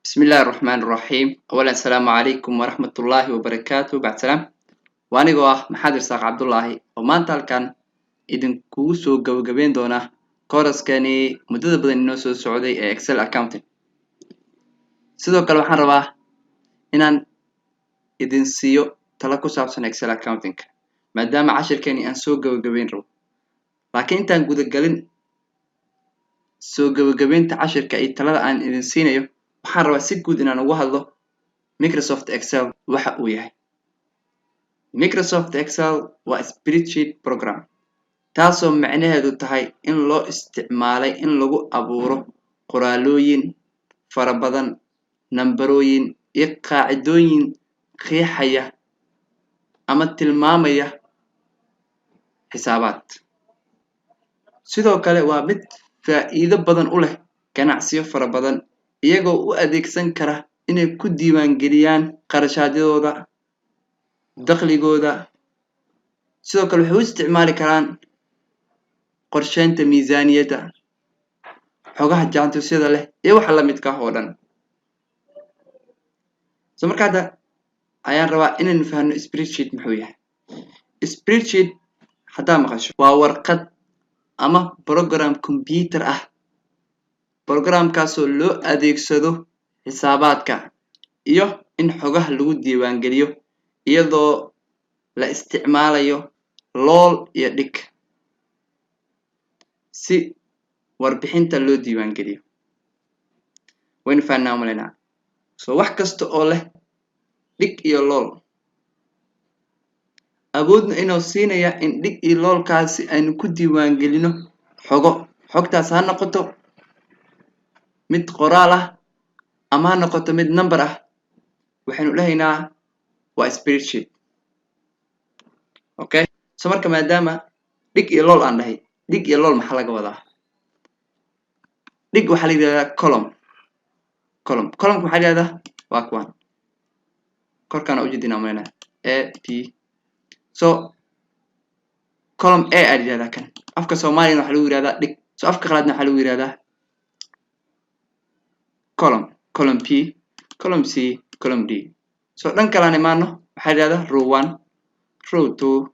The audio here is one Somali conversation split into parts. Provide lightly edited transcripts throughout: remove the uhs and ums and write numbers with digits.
بسم الله الرحمن الرحيم. أولا السلام عليكم ورحمة الله وبركاته. بعد سلام وأنا جواه محاضر ساق عبد الله وما أنت كان إذن كوسو جوجبين دونا كورس كاني مدة بدن نوسو السعودي إكسل أكاونتين سيدو كلو حن رباه إن إذن سيو تلاكو سابسن إكسل أكاونتين ما دام 10 كاني أنسو جوجبين رو لكن أنت نقول الجلين سو جوجبين 10 كأي تلا عن إذن سينيو waxaan rabaa si guud inaan uga hadlo Microsoft Excel waxa uu yahay. Microsoft Excel waa spreadsheet program taasoo macnaheedu tahay in loo isticmaalay in lagu abuuro qoraalooyin fara badan, nambarooyin iyo qaacidooyin qeexaya ama tilmaamaya xisaabaad. Sidoo kale waa mid faa'iido badan u leh ganacsiyo fara badan iyagoo u adeegsan kara inay ku diiwaan geliyaan qarashaadyadooda dakhligooda sidoo kale waxay u isticmaali karaan qorsheynta miisaaniyadda xogaha jaantusyada leh iyo waxa la midka ah oo dhan soo markaada ayaan rabaa inaan fahanno spreadsheet muxuu yahay. Spreadsheet hadaa maqasho waa warqad ama program computer ah programkaasoo loo adeegsado xisaabaadka iyo in xogaha lagu diiwaan geliyo iyadoo la isticmaalayo lool iyo dhig si warbixinta loo diiwaan geliyo waynu fahnaa umaleynaa soo wax kasta oo leh dhig iyo lool awoodna inuu siinaya in dhig iyo loolkaasi aynu ku diiwaan gelino xogtaas ha noqoto mid qoraal ah ama noqoto mid number ah waxaynu dhahaynaa waa spreadsheet. Okay, so marka maadaama dhig iyo lool aan dhahay dhig iyo lool maxaa laga wadaa? Dhig waxaa la yiraahdaa column waxaa la yiraahdaa waa kuwan korkaan u jeedinaa meena a t so column a aad yiraahdaa kan afka Soomaaliga waxaa lagu yiraahdaa dhig so afka qalaadna waxaa lagu yiraahdaa column P, column C, column D. So dhan kala imaano waxaa yiraahdaa row 1, row 2.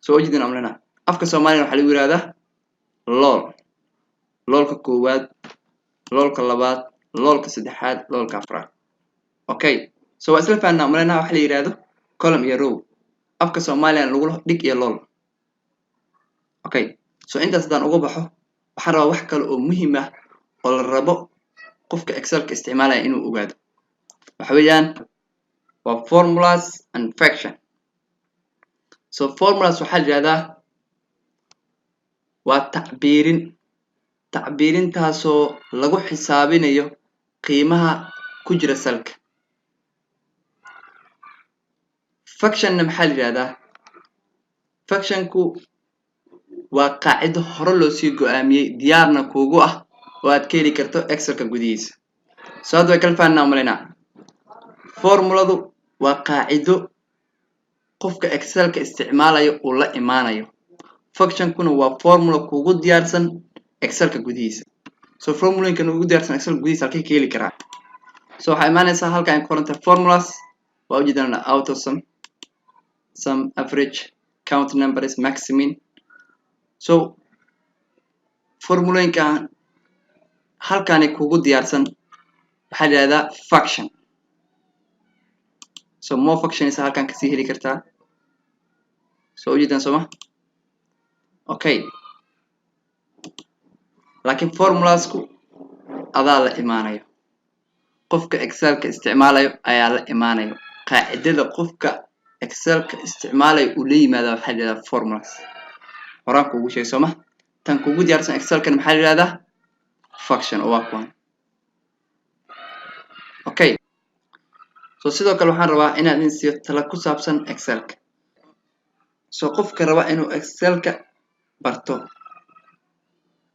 So wajidin amrana afka Soomaaliga waxaa lagu yiraahdaa loolka koowaad, loolka labaad, loolka saddexaad, loolka afraad. Okay, so waa isla fahanaa amrana waxa la yiraahdo column iyo row afka Soomaaliga lagu dhig iyo lool. Okay, so intaas daan uga baxo waxaan rabaa wax kale oo muhiim ah oo la rabo qofka Excel ka isticmaalaya inuu ogaado waxa weeyaan waa formulas and fraction. So formulas waxaa la yiraahdaa waa tacbiirintaasoo lagu xisaabinayo qiimaha ku jira salka. Fractionna maxaa la yiraahdaa fractionku waa qaacido hore loo sii go'aamiyay diyaarna kuugu ah oo aad ka heli karto Excel ka gudihiisa. So hadda way kala fahanaa umaleynaa formuladu waa qaacido qofka Excel ka isticmaalayo uu la imaanayo. Functionkuna waa formula kuugu diyaarsan Excel ka gudihiisa. So formulooyinkan ugu diyaarsan Excel gudihiisa halkay ka heli karaa. So waxaa imaanaysaa halkan ay qoranta formulas waa ujeedana auto sum average count numbers maximum. So formulooyinkan halkaani kuugu diyaarsan waxaa la yiraahdaa function. So more functions halkan kasii heli kartaa. So ujeedan soma okay laakiin formulasku adaa la imaanayo qofka Excel ka isticmaalayo ayaa la imaanayo qaacidada qofka Excel ka isticmaalayo uu la yimaado waxaa la yiraahdaa formulas horaan kuugu sheegay soma tan kuugu diyaarsan Excel kan maxaa la yiraahdaa function oo waa kuwan. Okay, so sidoo kale waxaan rabaa inaan idin siiyo talo ku saabsan Excel ka. So qofka raba inuu Excel ka barto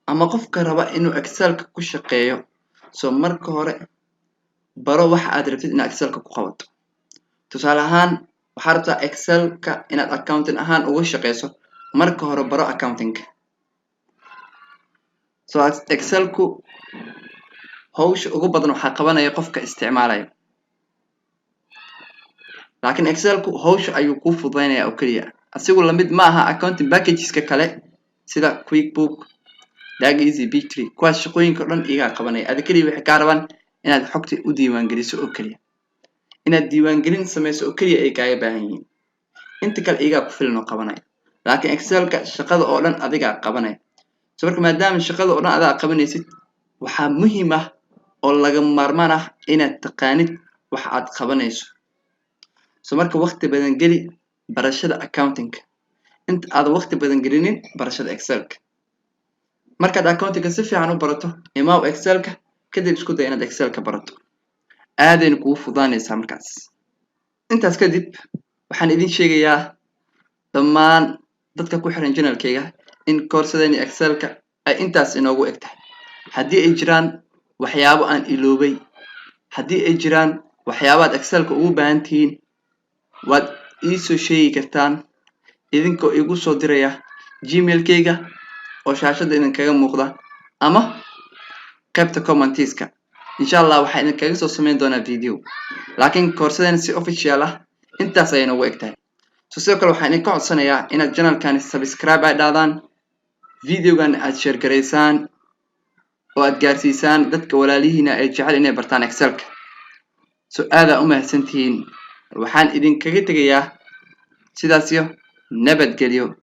ama qofka raba inuu Excel ka ku shaqeeyo so marka hore baro waxa aad rabtid inaad Excel ka ku qabato. Tusaale ahaan waxaad rabtaa Excel ka inaad accounting ahaan uga shaqeyso marka hore baro accounting ka. So Excel ku hawsha ugu badan waxaa qabanaya qofka isticmaalaya laakiin excelku hawsha ayuu kuu fududeynaya oo kaliya asigu lamid ma aha accounting packageska kale sida QuickBook Dag Easy B3 kuwaas shaqooyinka dhan iyaga qabanaya adiga kaliya waxay ka rabaan inaad xogta u diiwaan geliso oo kaliya inaad diiwaan gelin sameyso oo kaliya ay kaaga baahan yihiin inta kale iyaga ku filan oo qabanaya laakiin excelka shaqada oo dhan adiga qabanaya soo marka maadaama shaqada oo dhan adiga qabanaysid waxaa muhiim ah oo laga maarmaan ah inaad taqaanid wax aad qabanayso soo marka waqti badan geli barashada accounting inta aad waqti badan gelinin barashada excelka markaad accounting si fiican u barato imaaw excelka kadib isku day inaad excelka barato aadayna kugu fududaanaysaa markaas intaas kadib waxaan idin sheegayaa dhammaan dadka ku xiran channelkayga in koorsadani excelka ay intaas inoogu eg tahay haddii ay jiraan waxyaabo aan iloobay haddii ay jiraan waxyaabaad excelka ugu baahan tihiin waad ii soo sheegi kartaan idinkoo igu soo diraya gmailkayga oo shaashada idinkaga muuqda ama qaybta commentiska insha Allah waxaan idinkaga soo sameyn doonaa video laakiin koorsadani si official ah intaas ay inoogu eg tahay sidoo kale waxaan idin ka codsanayaa inaad channelkan subscribe ay dhaadaan videogan aad share gareysaan oo aad gaarsiisaan dadka walaalihiina ay jecel inay bartaan excelka su'aada u mahadsantihiin waxaan idinkaga tegayaa sidaas iyo nabadgelyo